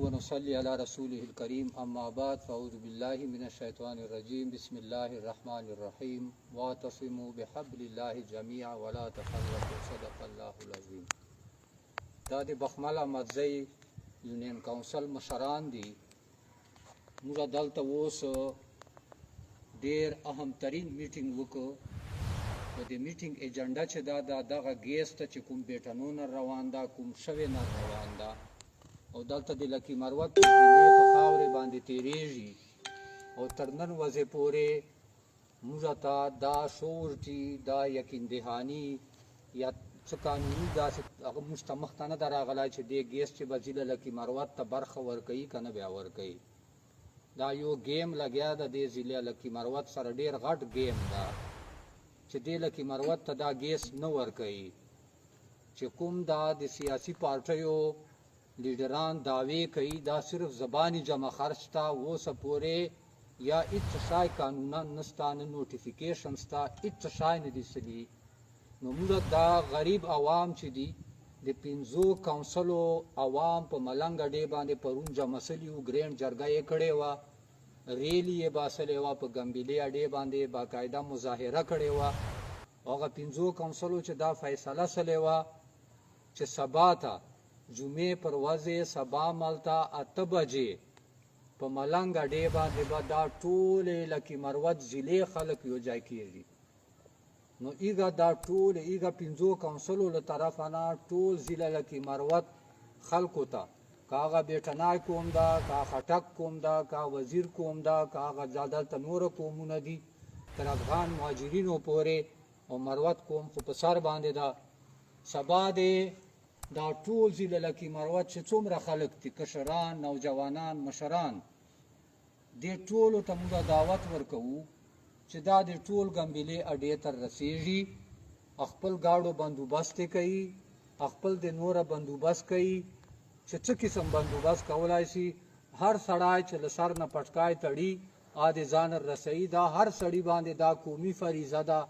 ونصلي على رسوله الكريم اما بعد فاعوذ بالله من الشيطان الرجيم بسم الله الرحمن الرحيم واعتصموا بحبل الله جميعا ولا تفرقوا صدق الله العظيم. دا د بخمله مدزی یونین کونسل مشران دي. موږ دلته اوس ډیر اهم ترین میټینګ وکړو. د دې میټینګ ایجنډا چې دغه ګیس ته چې کوم بیټنونه روان ده، کوم شوی نه روان ده، او دلته د لکی مروت په په خاورې باندې تیریږي، او تر نن ورځې پورې موږ ته دا شعور چې دا یقین دهاني یا څه قانوني داسې هغه موږ ته مخته نه ده راغلی چې دې ګیس چې به ځي لکی مروت ته برخه ورکوي که نه بیا ورکوي. دا یو گیم لګیا ده دې ضلع لکی مروت سره، ډېر غټ گیم ده چې دې لکی مروت ته دا ګیس نه ورکوي. چې کوم دا د سیاسي پارټیو لیډران دعوی کوي دا صرف زبانی جمع خرچ تا اوسه پورې یا هېڅ شی قانونا نسته، نه نوټیفیکیشن سته، هېڅ شی نه دي سدي. نو موږ دا غریب عوام چې دي د 5 کونسلو عوام په ملنګ اډې باندې پرون جمع سلي وو، ګرینډ جرګه یې کړې وه، ریلي یې باسلې وه، په ګمبلې اډې باندې باقاعده مظاهره کړې وه. هغه 5 کونسلو چې دا فیصله سلې وه چې سبا ته جمعې پر ورځې سبا ملته 8 بجې په ملنګ اډې باندې به دا ټولې لکي مروت ضلعې خلک یو ځای کېږي. نو ایګه دا ټول ایګه 5 کونسلو له طرفه نه ټول ضلع لکي مروت خلکو ته، که هغه بیټنای قوم ده، که خټک قوم ده، که وزیر قوم ده، که هغه دلته نوره قومونه دي تر افغان مهاجرینو پورې، او مروت قوم خو په سر باندې ده. سبا دی دا ټول ضلع لکي مروت چې څومره خلک دي، کشران، نوجوانان، مشران، دې ټولو ته موږ دعوت ورکوو چې دا د ټول ګمبلې اډې ته رسیږي، خپل گاډو بندوبست کوي، خپل د نوره بندوبست کوي چې څه قسم بندوبست کولای شي. هر سړی چې له سر نه پټکای تړي ا د ځان رسوي، دا هر سړي باندې دا قومي فریضه ده